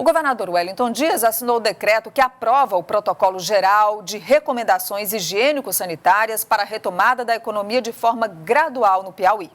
governador Wellington Dias assinou o decreto que aprova o protocolo geral de recomendações higiênico-sanitárias para a retomada da economia de forma gradual no Piauí.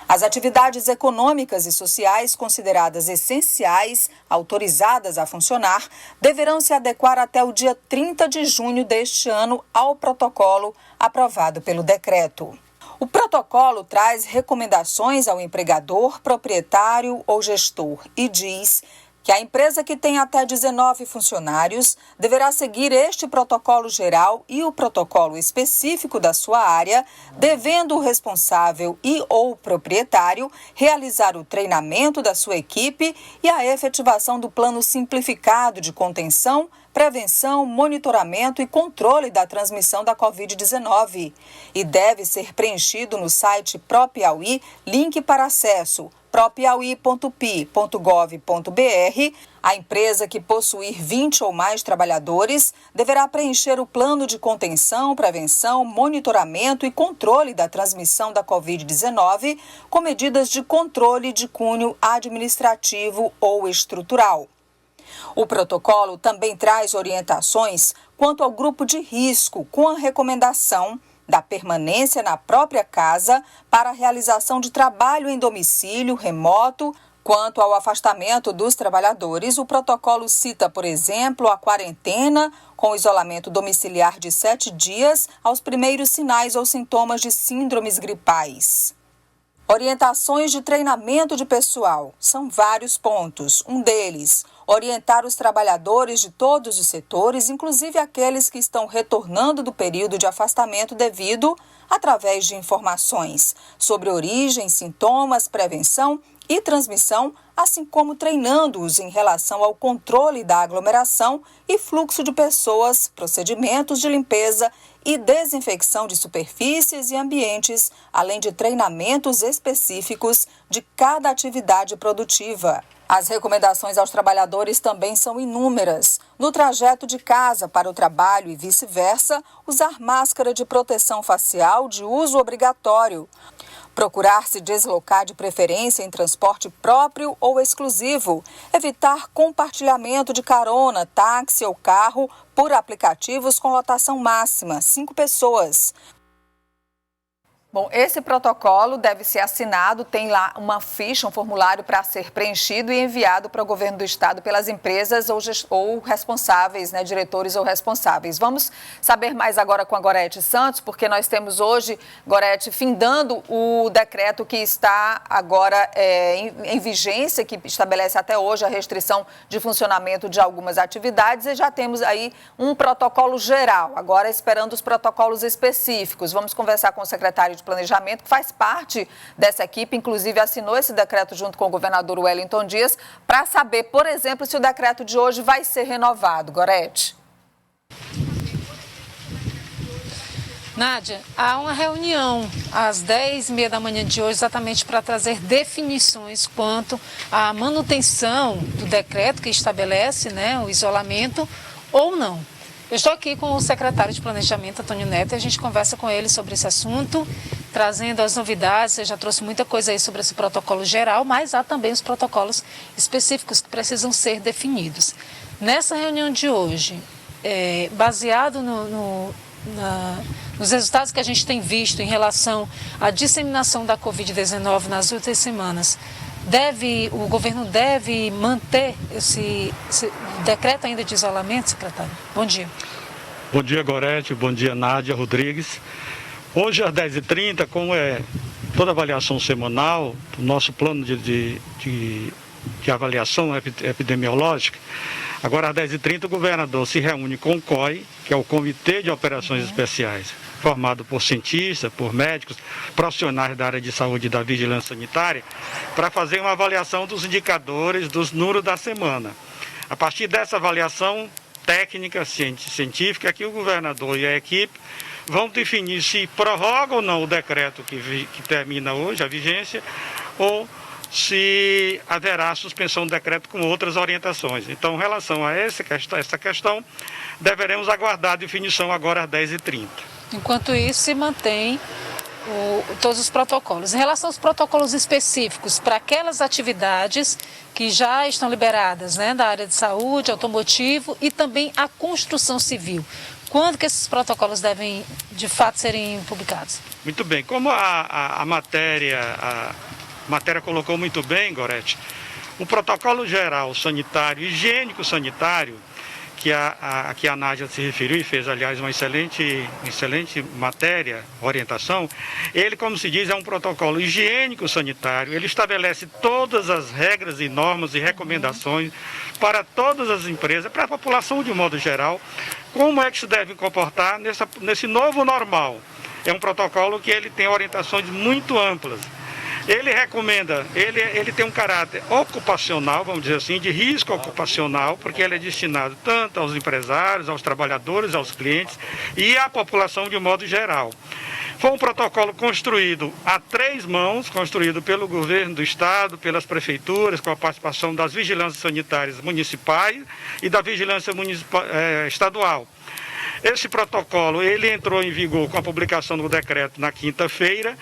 As atividades econômicas e sociais consideradas essenciais, autorizadas a funcionar, deverão se adequar até o dia 30 de junho deste ano ao protocolo aprovado pelo decreto. O protocolo traz recomendações ao empregador, proprietário ou gestor e diz que a empresa que tem até 19 funcionários deverá seguir este protocolo geral e o protocolo específico da sua área, devendo o responsável e ou proprietário realizar o treinamento da sua equipe e a efetivação do plano simplificado de contenção, prevenção, monitoramento e controle da transmissão da Covid-19. E deve ser preenchido no site ProPiauí, link para acesso propiauí.pi.gov.br. A empresa que possuir 20 ou mais trabalhadores deverá preencher o plano de contenção, prevenção, monitoramento e controle da transmissão da Covid-19 com medidas de controle de cunho administrativo ou estrutural. O protocolo também traz orientações quanto ao grupo de risco, com a recomendação da permanência na própria casa para a realização de trabalho em domicílio remoto. Quanto ao afastamento dos trabalhadores, o protocolo cita, por exemplo, a quarentena com isolamento domiciliar de 7 dias aos primeiros sinais ou sintomas de síndromes gripais. Orientações de treinamento de pessoal. São vários pontos. Um deles, orientar os trabalhadores de todos os setores, inclusive aqueles que estão retornando do período de afastamento devido, através de informações sobre origem, sintomas, prevenção e transmissão, assim como treinando-os em relação ao controle da aglomeração e fluxo de pessoas, procedimentos de limpeza e desinfecção de superfícies e ambientes, além de treinamentos específicos de cada atividade produtiva. As recomendações aos trabalhadores também são inúmeras. No trajeto de casa para o trabalho e vice-versa, usar máscara de proteção facial de uso obrigatório. Procurar se deslocar de preferência em transporte próprio ou exclusivo. Evitar compartilhamento de carona, táxi ou carro por aplicativos com lotação máxima, 5 pessoas. Bom, esse protocolo deve ser assinado, tem lá uma ficha, um formulário para ser preenchido e enviado para o governo do estado pelas empresas ou responsáveis, né, diretores ou responsáveis. Vamos saber mais agora com a Gorete Santos, porque nós temos hoje, Gorete, findando o decreto que está agora em vigência, que estabelece até hoje a restrição de funcionamento de algumas atividades e já temos aí um protocolo geral, agora esperando os protocolos específicos. Vamos conversar com o secretário de Planejamento, que faz parte dessa equipe, inclusive assinou esse decreto junto com o governador Wellington Dias, para saber, por exemplo, se o decreto de hoje vai ser renovado. Gorete. Nádia, há uma reunião às 10h30 da manhã de hoje exatamente para trazer definições quanto à manutenção do decreto que estabelece, né, o isolamento ou não. Eu estou aqui com o secretário de Planejamento, Antônio Neto, e a gente conversa com ele sobre esse assunto, trazendo as novidades. Você já trouxe muita coisa aí sobre esse protocolo geral, mas há também os protocolos específicos que precisam ser definidos. Nessa reunião de hoje, baseado nos resultados que a gente tem visto em relação à disseminação da Covid-19 nas últimas semanas, o governo deve manter esse decreto ainda de isolamento, secretário? Bom dia. Bom dia, Gorete. Bom dia, Nádia Rodrigues. Hoje, às 10h30, como é toda avaliação semanal do nosso plano de avaliação epidemiológica, agora às 10h30 o governador se reúne com o COI, que é o Comitê de Operações Especiais, formado por cientistas, por médicos, profissionais da área de saúde e da vigilância sanitária, para fazer uma avaliação dos indicadores, dos números da semana. A partir dessa avaliação técnica, científica, que o governador e a equipe vão definir se prorroga ou não o decreto que termina hoje, a vigência, ou se haverá suspensão do decreto com outras orientações. Então, em relação a essa questão, deveremos aguardar a definição agora às 10h30. Enquanto isso, se mantém todos os protocolos. Em relação aos protocolos específicos para aquelas atividades que já estão liberadas, né, da área de saúde, automotivo e também a construção civil, quando que esses protocolos devem, de fato, serem publicados? Muito bem. Como a matéria colocou muito bem, Gorete, o protocolo geral sanitário, higiênico sanitário, que a Nádia se referiu e fez, aliás, uma excelente matéria, orientação, ele, como se diz, é um protocolo higiênico sanitário, ele estabelece todas as regras e normas e recomendações para todas as empresas, para a população de um modo geral, como é que se deve comportar nesse novo normal. É um protocolo que ele tem orientações muito amplas. Ele recomenda, ele tem um caráter ocupacional, vamos dizer assim, de risco ocupacional, porque ele é destinado tanto aos empresários, aos trabalhadores, aos clientes e à população de um modo geral. Foi um protocolo construído a 3 mãos, construído pelo governo do estado, pelas prefeituras, com a participação das vigilâncias sanitárias municipais e da vigilância estadual. Esse protocolo, ele entrou em vigor com a publicação do decreto na quinta-feira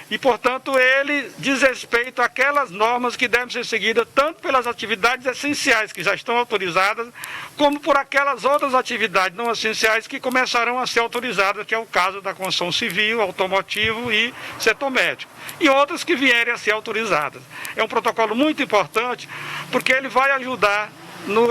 e, portanto, ele diz respeito àquelas normas que devem ser seguidas tanto pelas atividades essenciais que já estão autorizadas, como por aquelas outras atividades não essenciais que começarão a ser autorizadas, que é o caso da construção civil, automotivo e setor médico, e outras que vierem a ser autorizadas. É um protocolo muito importante porque ele vai ajudar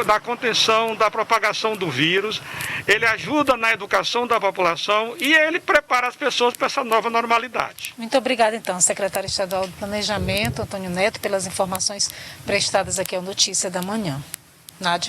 na contenção da propagação do vírus, ele ajuda na educação da população e ele prepara as pessoas para essa nova normalidade. Muito obrigada, então, secretário estadual do Planejamento, Antônio Neto, pelas informações prestadas aqui ao Notícia da Manhã. Nádia.